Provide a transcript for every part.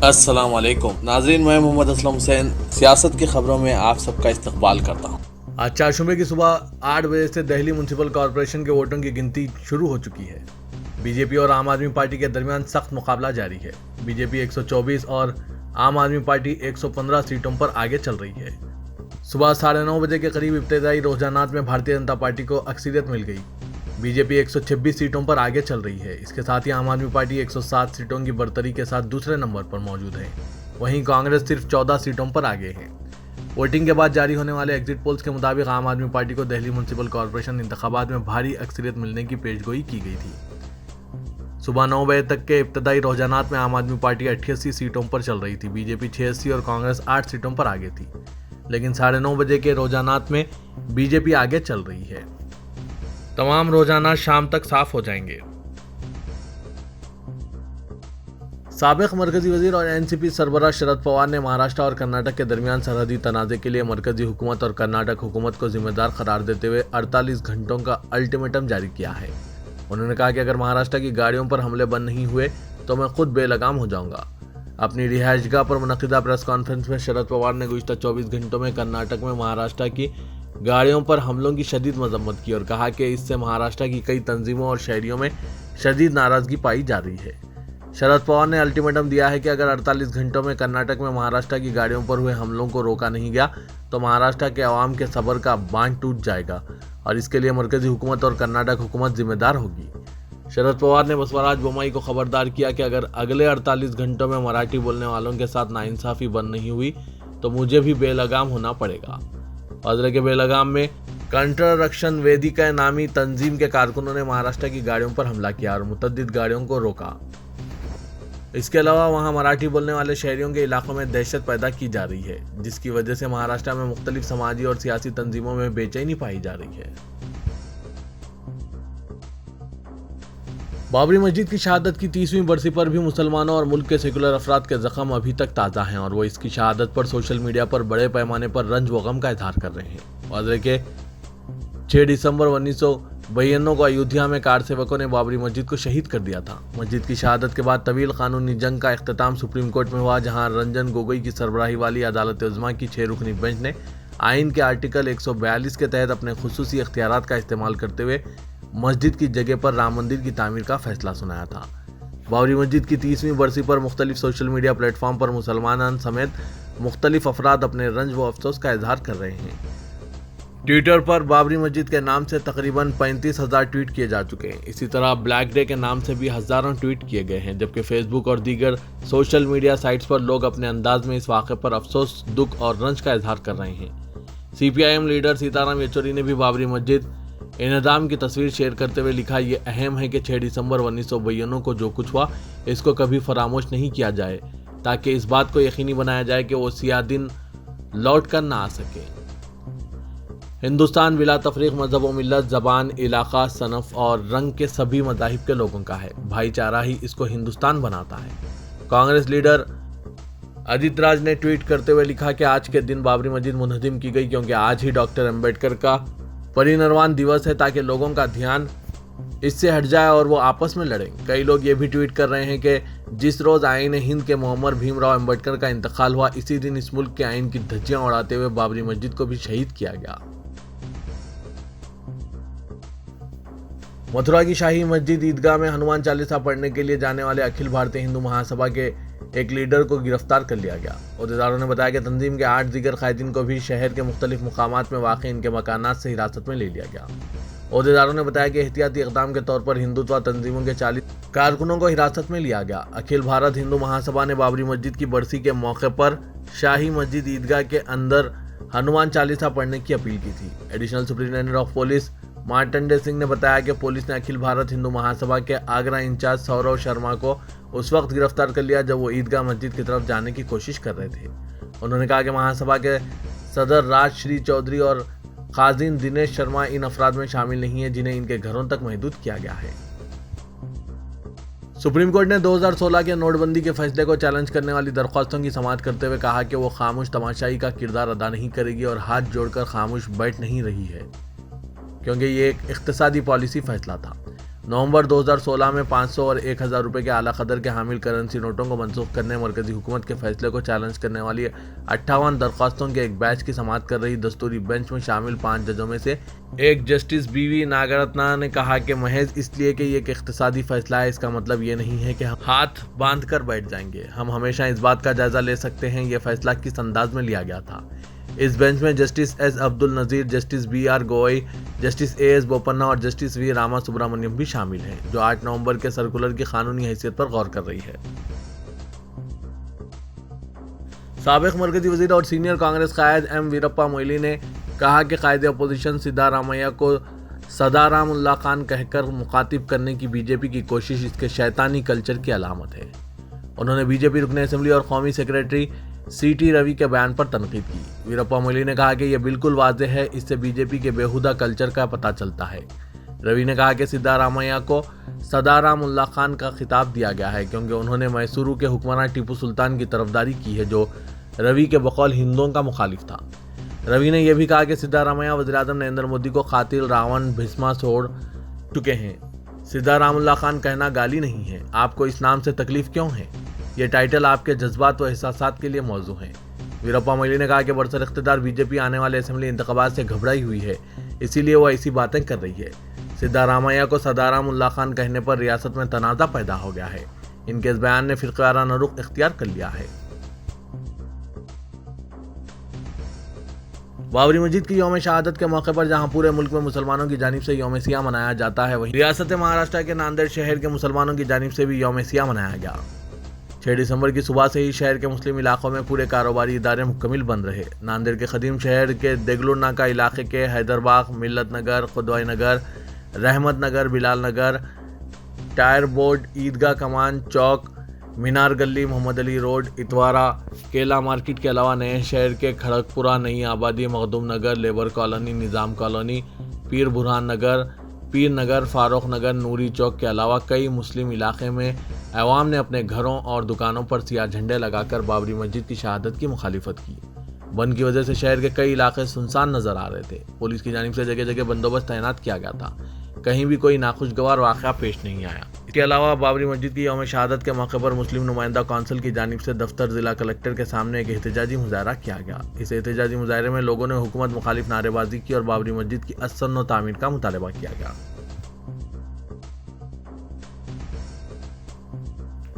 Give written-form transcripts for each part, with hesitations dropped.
अस्सलाम वालेकुम नाजरीन, मैं मोहम्मद असलम हुसैन सियासत की खबरों में आप सबका इस्तकबाल करता हूँ। आज चारशंबे की सुबह 8 बजे से दिल्ली म्यूनसिपल कॉरपोरेशन के वोटों की गिनती शुरू हो चुकी है। बीजेपी और आम आदमी पार्टी के दरमियान सख्त मुकाबला जारी है। बीजेपी 124 और आम आदमी पार्टी 115 सीटों पर आगे चल रही है। सुबह 9:30 बजे के करीब इब्तदाई रुझानात में भारतीय जनता पार्टी को अक्सरियत मिल गई। बीजेपी 126 सीटों पर आगे चल रही है। इसके साथ ही आम आदमी पार्टी 107 सीटों की बढ़तरी के साथ दूसरे नंबर पर मौजूद है। वहीं कांग्रेस सिर्फ 14 सीटों पर आगे है। वोटिंग के बाद जारी होने वाले एग्जिट पोल्स के मुताबिक आम आदमी पार्टी को दिल्ली म्यूनसिपल कॉरपोरेशन इंतखाबात में भारी अक्सरियत मिलने की पेशगोई की गई थी। सुबह 9 बजे तक के इब्तदाई रुझानात में आम आदमी पार्टी 88 सीटों पर चल रही थी। बीजेपी 86 और कांग्रेस 8 सीटों पर आगे थी, लेकिन 9:30 बजे के रुझानात में बीजेपी आगे चल रही है। तमाम रुझानात शाम तक साफ हो जाएंगे। साबिक मरकजी वजीर और एनसीपी सरबराह शरद पवार ने महाराष्ट्र और कर्नाटक के दरमियान सरहदी तनाज़े के लिए मरकजी हुकूमत और कर्नाटक हुकूमत को जिम्मेदार करार देते हुए 48 घंटों का अल्टीमेटम जारी किया है। उन्होंने कहा कि अगर महाराष्ट्र की गाड़ियों पर हमले बंद नहीं हुए तो मैं खुद बेलगाम हो जाऊंगा। अपनी रिहायशगाह पर मुनक़िदा प्रेस कॉन्फ्रेंस में शरद पवार ने गुज़िश्ता 24 घंटों में कर्नाटक में महाराष्ट्र की गाड़ियों पर हमलों की शदीद मजम्मत की और कहा कि इससे महाराष्ट्र की कई तंजीमों और शहरियों में शदीद नाराज़गी पाई जा रही है। शरद पवार ने अल्टीमेटम दिया है कि अगर 48 घंटों में कर्नाटक में महाराष्ट्र की गाड़ियों पर हुए हमलों को रोका नहीं गया तो महाराष्ट्र के अवाम के सब्र का बांध टूट जाएगा और इसके लिए मरकजी हुकूमत और कर्नाटक हुकूमत जिम्मेदार होगी। शरद पवार ने बसवराज बोम्मई को खबरदार किया कि अगर अगले 48 घंटों में मराठी बोलने वालों के साथ नाइंसाफ़ी बंद नहीं हुई तो मुझे भी बेलगाम होना पड़ेगा। वज़ीर के बेलगाम में कंट्ररक्षण वेदिका नामी तंजीम के कारकुनों ने महाराष्ट्र की गाड़ियों पर हमला किया और मुतद्दिद गाड़ियों को रोका। इसके अलावा वहां मराठी बोलने वाले शहरियों के इलाकों में दहशत पैदा की जा रही है, जिसकी वजह से महाराष्ट्र में मुख्तलिफ समाजी और सियासी तंजीमों में बेचैनी पाई जा रही है। बाबरी मस्जिद की शहादत की 30वीं बरसी पर भी मुसलमानों और मुल्क के सेकुलर अफराद के जख्म अभी तक ताज़ा हैं और वो इसकी शहादत पर सोशल मीडिया पर बड़े पैमाने पर रंज व गम का इजहार कर रहे हैं। वज़ीर के 6 दिसंबर 1992 को अयोध्या में कार सेवकों ने बाबरी मस्जिद को शहीद कर दिया था। मस्जिद की शहादत के बाद तवील कानूनी जंग का इख्तिताम सुप्रीम कोर्ट में हुआ, जहां रंजन गोगोई की सरबराही वाली अदालत उज़्मा की 6 रुकनी बेंच ने आइन के आर्टिकल 142 के तहत अपने खुसूसी इख्तियारात का इस्तेमाल करते हुए मस्जिद की जगह पर राम मंदिर की तामीर का फैसला सुनाया था। बाबरी मस्जिद की 30वीं बरसी पर मुख्तलिफ सोशल मीडिया प्लेटफॉर्म पर मुसलमान समेत मुख्तलिफ अफराद अपने रंज व अफसोस का इजहार कर रहे हैं। ट्विटर पर बाबरी मस्जिद के नाम से तकरीबन 35,000 ट्वीट किए जा चुके हैं। इसी तरह ब्लैक डे के नाम से भी हज़ारों ट्वीट किए गए हैं, जबकि फेसबुक और दीगर सोशल मीडिया साइट्स पर लोग अपने अंदाज में इस वाक़े पर अफसोस, दुख और रंज का इजहार कर रहे हैं। CPIM लीडर सीताराम येचुरी ने भी बाबरी मस्जिद इन्हदाम की तस्वीर शेयर करते हुए लिखा, ये अहम है कि 6 दिसंबर 1992 को जो कुछ हुआ इसको कभी फरामोश नहीं किया जाए, ताकि इस बात को यकीनी बनाया जाए कि वो सियाह दिन लौट कर ना आ सके। हिंदुस्तान बिला तफरीक मजहब व मिल्लत, ज़बान, इलाका, सनफ और रंग के सभी मज़ाहिब के लोगों का है। भाईचारा ही इसको हिंदुस्तान बनाता है। कांग्रेस लीडर अजित राज ने ट्वीट करते हुए लिखा कि आज के दिन बाबरी मस्जिद मुनहदिम की गई क्योंकि आज ही डॉक्टर अम्बेडकर का परिनिर्वाण दिवस है, ताकि लोगों का ध्यान इससे हट जाए और वो आपस में लड़ें। कई लोग ये भी ट्वीट कर रहे हैं कि जिस रोज़ आईन हिंद के मोहम्मद भीमराव अम्बेडकर का इंतकाल हुआ, इसी दिन इस मुल्क के आइन की धज्जियां उड़ाते हुए बाबरी मस्जिद को भी शहीद किया गया। मथुरा की शाही मस्जिद ईदगाह में हनुमान चालीसा पढ़ने के लिए जाने वाले अखिल भारतीय हिंदू महासभा के एक लीडर को गिरफ्तार कर लिया गया। अहदेदारों ने बताया कि तंजीम के 8 दीगर कायदीन को भी शहर के मुख्तलिफ मुकामात में वाक़ इनके मकानात से हिरासत में ले लिया गया। अहदेदारों ने बताया कि एहतियाती इक़दाम के तौर पर हिंदुत्व तंजीमों के 40 कारकुनों को हिरासत में लिया गया। अखिल भारत हिंदू महासभा ने बाबरी मस्जिद की बरसी के मौके पर शाही मस्जिद ईदगाह के अंदर हनुमान चालीसा पढ़ने की अपील की थी। Additional superintendent of police Martande Singh ने बताया कि पुलिस ने अखिल भारत हिंदू महासभा के आगरा इंचार्ज सौरव शर्मा को उस वक्त गिरफ्तार कर लिया जब वो ईदगाह मस्जिद की तरफ जाने की कोशिश कर रहे थे। उन्होंने कहा कि महासभा के सदर राज श्री चौधरी और खाजिन दिनेश शर्मा इन अफराद में शामिल नहीं है जिन्हें इनके घरों तक महदूद किया गया है। सुप्रीम कोर्ट ने 2016 के नोटबंदी के फैसले को चैलेंज करने वाली दरख्वास्तों की समाअत करते हुए कहा कि वो खामोश तमाशाई का किरदार अदा नहीं करेगी और हाथ जोड़कर खामोश बैठ नहीं रही है, क्योंकि ये एक इख्तिसादी पॉलिसी फैसला था। नवंबर 2016 में 500 और 1000 रुपये के आला कदर के हामिल करेंसी नोटों को मनसूख करने मरकजी हुकूमत के फैसले को चैलेंज करने वाली 58 दरख्वास्तों के एक बैच की समाअत कर रही दस्तूरी बेंच में शामिल 5 जजों में से एक जस्टिस बीवी नागरत्ना ने कहा कि महज इसलिए कि ये एक इख्तिसादी फैसला है, इसका मतलब ये नहीं है कि हम हाथ बांध कर बैठ जाएंगे। हम हमेशा इस बात का जायजा ले सकते हैं ये फैसला किस अंदाज में लिया गया था। इस बेंच में justice S Abdul Nazeer, justice BR गोई, जस्टिस AS बोपन्ना और जस्टिस V रामा सुब्रमण्यम भी शामिल हैं, जो 8 नवंबर के सर्कुलर की कानूनी हैसियत पर गौर कर रही है। साबिक मरकजी वजीर और सीनियर कांग्रेस कायद M वीरप्पा मोइली ने कहा कि कायद अपोजिशन सिद्धारामैया को सदारामुल्ला खान कहकर मुखातिब करने की बीजेपी की कोशिश इसके शैतानी कल्चर की अलामत है। उन्होंने बीजेपी रुकन असेंबली और कौमी सेक्रेटरी CT रवि के बयान पर तनकीद की। वीरप्पा मोइली ने कहा कि यह बिल्कुल वाज़ेह है, इससे बीजेपी के बेहुदा कल्चर का पता चलता है। रवि ने कहा कि सिद्धारामैया को सदारामुल्ला खान का खिताब दिया गया है क्योंकि उन्होंने मैसूरू के हुक्मरान टीपू सुल्तान की तरफदारी की है, जो रवि के बकौल हिंदुओं का मुखालिफ था। रवि ने यह भी कहा कि सिद्धारामैया वज़ीर-ए-आज़म नरेंद्र मोदी को कातिल, रावण, भीष्मा छोड़ चुके हैं। सिद्धारामुल्ला खान कहना गाली नहीं है। आपको इस नाम से तकलीफ क्यों है? ये टाइटल आपके जज्बात व एहसासात के लिए मौजू है। वीरप्पा मोइली ने कहा कि बरसर इख्तिदार बीजेपी आने वाले असेंबली इंतखाबात से घबराई हुई है, इसीलिए वो ऐसी बातें कर रही है। सिद्धारामैया को सदारामुल्ला खान कहने पर रियासत में तनाज़ा पैदा हो गया है। इनके इस बयान ने फिरकाराना रुख इख्तियार कर लिया है। बाबरी मस्जिद की यौम शहादत के मौके पर जहां पूरे मुल्क में मुसलमानों की जानिब से यौम सियाह मनाया जाता है, वहीं रियासत महाराष्ट्र के नांदेड़ शहर के मुसलमानों की जानिब से भी यौम सियाह मनाया गया। 6 दिसंबर की सुबह से ही शहर के मुस्लिम इलाकों में पूरे कारोबारी इदारे मुकम्मिल बंद रहे। नांदेड़ के कदीम शहर के देगलुर नाका इलाके के हैदरबाग, मिल्लत नगर, खुदवाई नगर, रहमत नगर, बिलाल नगर, टायर बोर्ड, ईदगाह कमान चौक, मीनार गली, मोहम्मद अली रोड, इतवारा, केला मार्केट के अलावा नए शहर के खड़गपुरा, नई आबादी, मखदूम नगर, लेबर कॉलोनी, निज़ाम कॉलोनी, पीर बुरहान नगर, पीर नगर, फारूक नगर, नूरी चौक के अलावा कई मुस्लिम इलाके में अवाम ने अपने घरों और दुकानों पर सियाह झंडे लगाकर बाबरी मस्जिद की शहादत की मुखालिफत की। बंद की वजह से शहर के कई इलाके सुनसान नजर आ रहे थे। पुलिस की जानिब से जगह जगह बंदोबस्त तैनात किया गया था। कहीं भी कोई नाखुशगवार वाक़या पेश नहीं आया। इसके अलावा बाबरी मस्जिद की यौम शहादत के मौके पर मुस्लिम नुमाइंदा कौंसिल की जानिब से दफ्तर जिला कलेक्टर के सामने एक एहतजाजी मुजाहरा किया गया। इस एहतजाजी मुजाहरे में लोगों ने हुकूमत मुखालिफ नारेबाजी की और बाबरी मस्जिद की असन्न तामीर का मुतालबा किया गया।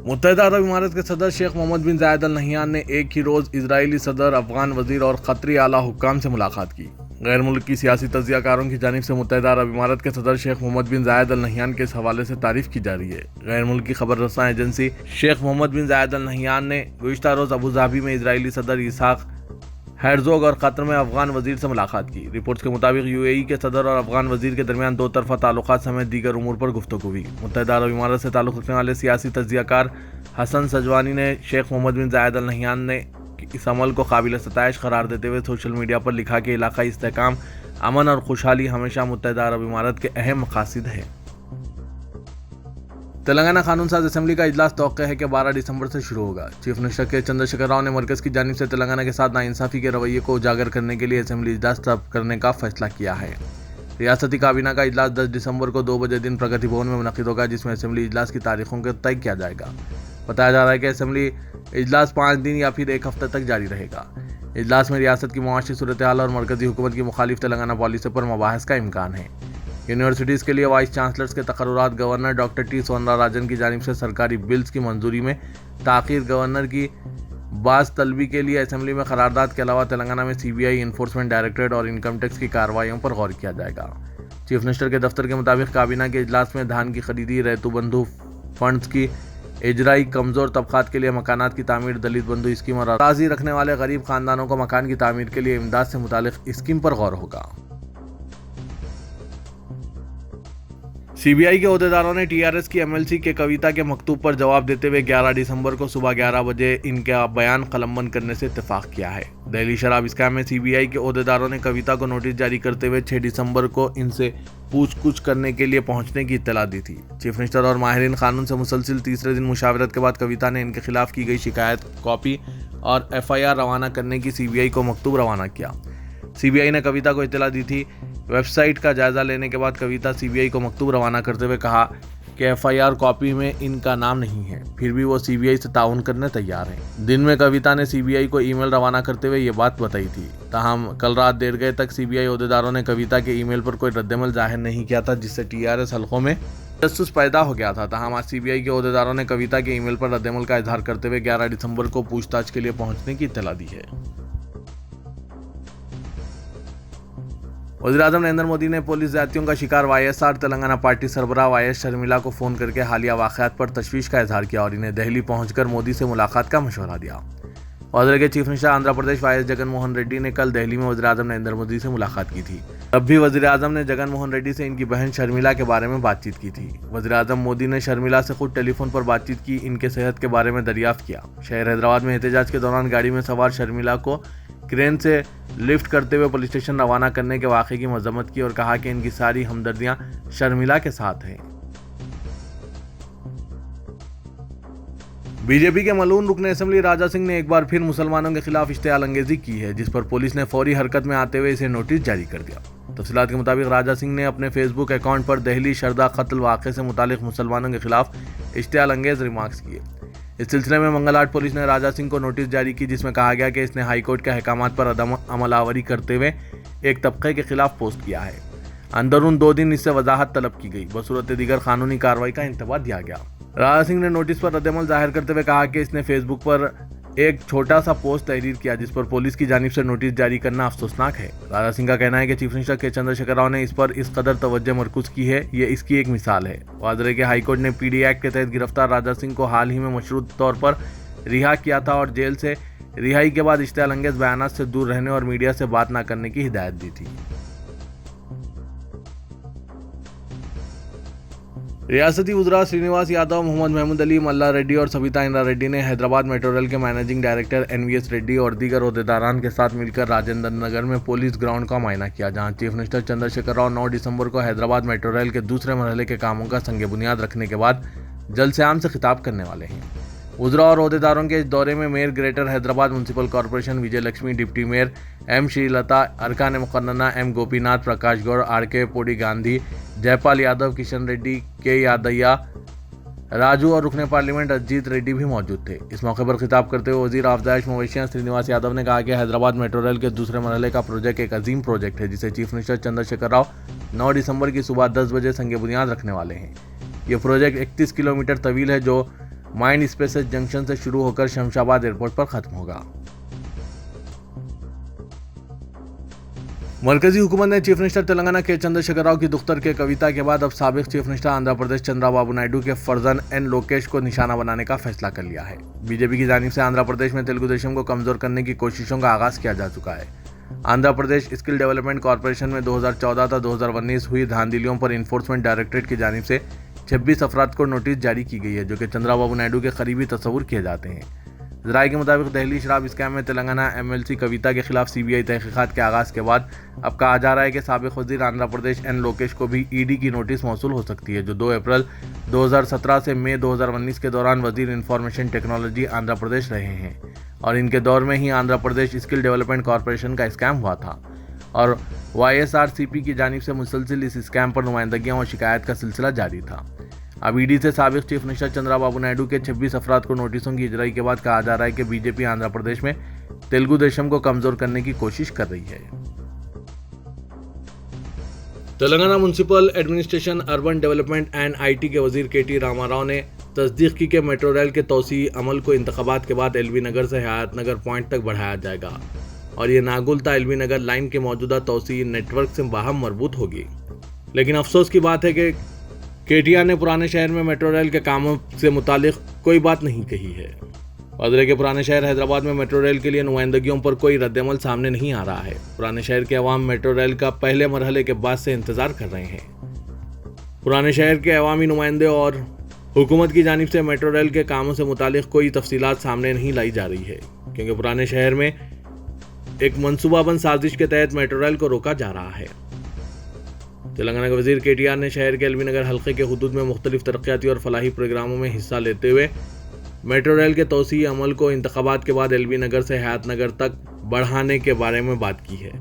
मुत्तहिदा अरब इमारात के सदर शेख मोहम्मद बिन जायद अल नहयान ने एक ही रोज़ इजरायली सदर, अफगान वजीर और कतरी आला हुक्काम से मुलाकात की। गैर मुल्क की सियासी तज्जियाकारों की जानिब से मुत्तहिदा अरब इमारात के सदर शेख मोहम्मद बिन जायद अल नहयान के इस हवाले से तारीफ की जा रही है। गैर मुल्क की खबर रसां एजेंसी शेख मोहम्मद बिन जायद अल नहयान ने गुज़िश्ता रोज़ अबू धाबी में इजरायली सदर इसहाक हेर्ज़ोग और कतर में अफगान वजीर से मुलाकात की। रिपोर्ट्स के मुताबिक UAE के सदर और अफगान वजीर के दरमियान दो तरफा ताल्लुकात समेत दीगर उमूर पर गुफ्तगू हुई। मुत्तहिदा अरब इमारात से ताल्लुक़ रखने वाले सियासी तज्जियाकार हसन सजवानी ने शेख मोहम्मद बिन जायद अल नहयान ने इस अमल को काबिल सताइश करार देते हुए सोशल मीडिया पर लिखा कि इलाकाई इस्तेहकाम, अमन और खुशहाली हमेशा मुत्तहिदा अरब इमारात के अहम मकासद है। तेलंगाना कानून साज असेंबली का इजलास तौक़्क़े है कि 12 दिसंबर से शुरू होगा। चीफ मिनिस्टर के चंद्रशेखर राव ने मरकज़ की जानिब से तेलंगाना के साथ नाइंसाफ़ी के रवैये को उजागर करने के लिए असेंबली इजलास तलब करने का फैसला किया है। रियासती काबीना का इजलास 10 दिसंबर को 2 बजे दिन प्रगति भवन में मुनक़िद होगा, जिसमें असेंबली इजलास की तारीखों को तय किया जाएगा। बताया जा रहा है कि असेंबली इजलास 5 दिन या फिर 1 हफ्ते तक जारी रहेगा। इजलास में रियासत की मुआशी सूरत हाल और मरकज़ी हुकूमत की मुखालिफ तेलंगाना पॉलिसी पर मबाहस का इम्कान है। यूनिवर्सिटीज़ के लिए वाइस चांसलर्स के तकर्रुरात, गवर्नर डॉक्टर T सोंदराराजन की जानिब से सरकारी बिल्स की मंजूरी में ताख़ीर, गवर्नर की बाज़ तलबी के लिए असेंबली में करारदाद के अलावा तेलंगाना में CBI, इन्फोर्समेंट डायरेक्टरेट और इनकम टैक्स की कार्रवाइयों पर गौर किया जाएगा। चीफ मिनिस्टर के दफ्तर के मुताबिक काबीना के इजलास में धान की खरीदी, रैतू बंधु फंड्स की इजराई, कमज़ोर तबक़ात के लिए मकानात की तामीर, दलित बंधु स्कीम और अराज़ी रखने वाले गरीब ख़ानदानों को मकान की तामीर के लिए इमदाद से मुतालिक स्कीम पर गौर होगा। CBI के अहदेदारों ने TRS की MLC के कविता के मकतूब पर जवाब देते हुए 11 दिसंबर को सुबह 11 बजे इनका बयान कलमबंद करने से इत्तेफाक किया है। दिल्ली शराब स्कैम में CBI के अहदेदारों ने कविता को नोटिस जारी करते हुए 6 दिसंबर को इनसे पूछ करने के लिए पहुंचने की इत्तला दी थी। चीफ मिनिस्टर और माहिरीन कानून से मुसलसिल तीसरे दिन मुशावरत के बाद कविता ने इनके खिलाफ की गई शिकायत कॉपी और FIR रवाना करने की CBI को मकतूब रवाना किया। CBI ने कविता को इत्तला दी थी वेबसाइट का जायजा लेने के बाद कविता सीबीआई को मकतूब रवाना करते हुए कहा कि एफआईआर कॉपी में इनका नाम नहीं है, फिर भी वो सीबीआई से ताउन करने तैयार हैं। दिन में कविता ने सीबीआई को ईमेल रवाना करते हुए ये बात बताई थी। ताहम कल रात देर गए तक सीबीआई ओहदेदारों ने कविता के ईमेल पर कोई रद्दमल जाहिर नहीं किया था, जिससे टीआरएस हलकों में तजस्सुस पैदा हो गया था। ताहम आज सीबीआई के ओहदेदारों ने कविता के ईमेल पर रद्दमल का इजहार करते हुए 11 दिसंबर को पूछताछ के लिए पहुंचने की इत्तला दी है। वज़ीर-ए-आज़म नरेंद्र मोदी ने पुलिस ज़्यादतियों का शिकार वाईएसआर तेलंगाना पार्टी सरबराह वाईएस शर्मिला को फ़ोन करके हालिया वाक़यात पर तशवीश का इजहार किया और इन्हें दिल्ली पहुंचकर मोदी से मुलाकात का मशवरा दिया। वज़ीर के chief minister Andhra Pradesh YS Jagan Mohan Reddy ने कल दिल्ली में वज़ीर-ए-आज़म नरेंद्र मोदी से मुलाकात की थी। तब भी वज़ीर-ए-आज़म ने जगन मोहन रेड्डी से इनकी बहन शर्मिला के बारे में बातचीत की थी। वज़ीर-ए-आज़म मोदी ने शर्मिला से खुद टेलीफोन पर बातचीत की, इनके सेहत के बारे में दरियाफ्त किया। शहर हैदराबाद में एहतजाज के दौरान गाड़ी में सवार शर्मिला को क्रेन से लिफ्ट करते हुए पुलिस स्टेशन रवाना करने के वाक़े की मजम्मत की और कहा कि इनकी सारी हमदर्दियां शर्मिला के साथ हैं। बीजेपी के मलून रुकन असेंबली राजा सिंह ने एक बार फिर मुसलमानों के खिलाफ इश्तियाल अंगेजी की है, जिस पर पुलिस ने फौरी हरकत में आते हुए इसे नोटिस जारी कर दिया। तफसीलात के मुताबिक राजा सिंह ने अपने फेसबुक अकाउंट पर दिल्ली शरदा कत्ल वाक़े से मुतालिक मुसलमानों के खिलाफ इश्तियाल अंगेज रिमार्क्स किए। इस सिलसिले में मंगलवार पुलिस ने राजा सिंह को नोटिस जारी की, जिसमें कहा गया कि इसने हाईकोर्ट के अहकामात पर अमलावरी करते हुए एक तबके के खिलाफ पोस्ट किया है। अंदरून 2 दिन इससे वजाहत तलब की गई, बसूरत दीगर कानूनी कार्रवाई का इंतबाह दिया गया। राजा सिंह ने नोटिस पर रद्दमल जाहिर करते हुए कहा कि इसने फेसबुक पर एक छोटा सा पोस्ट तहरीर किया, जिस पर पुलिस की जानिब से नोटिस जारी करना अफसोसनाक है। राजा सिंह का कहना है कि चीफ मिनिस्टर के चंद्रशेखर राव ने इस पर इस कदर तवज्जो मरकूज की है, ये इसकी एक मिसाल है। वाजरे के हाईकोर्ट ने पीडी एक्ट के तहत गिरफ्तार राजा सिंह को हाल ही में मशरूत तौर पर रिहा किया था और जेल से रिहाई के बाद इश्तियाल अंगेज बयानात से दूर रहने और मीडिया से बात न करने की हिदायत दी थी। रियासती वज़रा श्रीनिवास यादव, मोहम्मद महमूद अली, मल्ला रेड्डी और सविता इंद्रा रेड्डी ने हैदराबाद मेट्रो रेल के मैनेजिंग डायरेक्टर एनवीएस रेड्डी और दीगर ओहदेदारान के साथ मिलकर राजेंद्र नगर में पुलिस ग्राउंड का मुआयना किया, जहां चीफ मिनिस्टर चंद्रशेखर राव 9 दिसंबर को हैदराबाद मेट्रो रेल के दूसरे मरहले के कामों का संग बुनियाद रखने के बाद जलसे-आम से खिताब करने वाले हैं। वज़रा और ओहदेदारों के इस दौरे में mayor greater Hyderabad municipal corporation Vijay Lakshmi, deputy mayor M Srilatha, अरकान मुकर्रना M Gopinath, Prakash Goud, R K. Podi Gandhi, Jaipal Yadav, Kishan Reddy, K Yadaiah, Raju और रुकने पार्लियामेंट अजीत रेड्डी भी मौजूद थे। इस मौके पर खिताब करते हुए वजीर आफजाइश मवेशियां श्रीनिवास यादव ने कहा कि हैदराबाद मेट्रो रेल के दूसरे मरहले का प्रोजेक्ट एक अजीम प्रोजेक्ट है, जिसे चीफ मिनिस्टर चंद्रशेखर राव 9 दिसंबर की सुबह 10 बजे संग बुनियाद रखने वाले हैं। ये प्रोजेक्ट 31 किलोमीटर तवील है, जो माइंड स्पेसेस जंक्शन से शुरू होकर शमशाबाद एयरपोर्ट पर खत्म होगा। मरकजी हुकूमत ने चीफ मिनिस्टर तेलंगाना के चंद्रशेखर राव की दुख्तर के कविता के बाद अब साबिक चीफ मिनिस्टर आंध्र प्रदेश चंद्राबाबू नायडू के फर्जन एन लोकेश को निशाना बनाने का फैसला कर लिया है। बीजेपी की जानिब से आंध्र प्रदेश में तेलुगु देशम को कमजोर करने की कोशिशों का आगाज किया जा चुका है। Andhra Pradesh skill development corporation में 2014 था 2019 हुई धांधलियों पर इन्फोर्समेंट डायरेक्टरेट की जानिब से 26 अफराद को नोटिस जारी की गई है, जो कि चंद्राबाबू नायडू के करीबी तस्वुर किए जाते हैं। ज़राए के मुताबिक दिल्ली शराब स्कैम में तेलंगाना एमएलसी कविता के खिलाफ सीबीआई तहकीकात के आगाज़ के बाद अब कहा जा रहा है कि साबिक वज़ीर आंध्र प्रदेश एन लोकेश को भी ईडी की नोटिस मौसूल हो सकती है, जो 2 अप्रैल 2017 से मई 2019 के दौरान वज़ीर इंफॉर्मेशन टेक्नोलॉजी आंध्र प्रदेश रहे हैं और इनके दौर में ही Andhra Pradesh skill development corporation का स्कैम हुआ था और वाईएसआरसीपी की जानिब से मुसलसिल इस स्कैम पर नुमाइंदगियाँ और शिकायत का सिलसिला जारी था। अब ईडी से साबिक चीफ मिनिस्टर चंद्राबाबू नायडू के 26 अफराद को नोटिसों की इजराई के बाद कहा जा रहा है कि बीजेपी आंध्र प्रदेश में तेलुगु देशम को कमजोर करने की कोशिश कर रही है। Telangana municipal administration, urban development and IT के वजीर केटी रामाराव ने तस्दीक की कि मेट्रो रेल के तोसी अमल को इंतखाबात के बाद एलबी नगर से हयात नगर पॉइंट तक बढ़ाया जाएगा और ये नागुलता एलबी नगर लाइन के मौजूदा तोसी नेटवर्क से बाहम मरबूत होगी। लेकिन अफसोस की बात है कि केटीआर ने पुराने शहर में मेट्रो रेल के कामों से मुतालिक कोई बात नहीं कही है। वादरे के पुराने शहर हैदराबाद में मेट्रो रेल के लिए नुमाइंदगियों पर कोई रद्दमल सामने नहीं आ रहा है। पुराने शहर के अवाम मेट्रो रेल का पहले मरहले के बाद से इंतजार कर रहे हैं। पुराने शहर के अवामी नुमाइंदे और हुकूमत की जानिब से मेट्रो रेल के कामों से मुतालिक कोई तफसीलात सामने नहीं लाई जा रही है, क्योंकि पुराने शहर में एक मनसूबाबंद साजिश के तहत मेट्रो रेल को रोका जा रहा है। तेलंगाना के वजीर केटीआर ने शहर के एलबी नगर हल्के के हुदूद में मुख्तलिफ तरक्याती और फलाही प्रोग्रामों में हिस्सा लेते हुए मेट्रो रेल के तोसी अमल को इंतखाबात के बाद एलबी नगर से हयात नगर तक बढ़ाने के बारे में बात की है।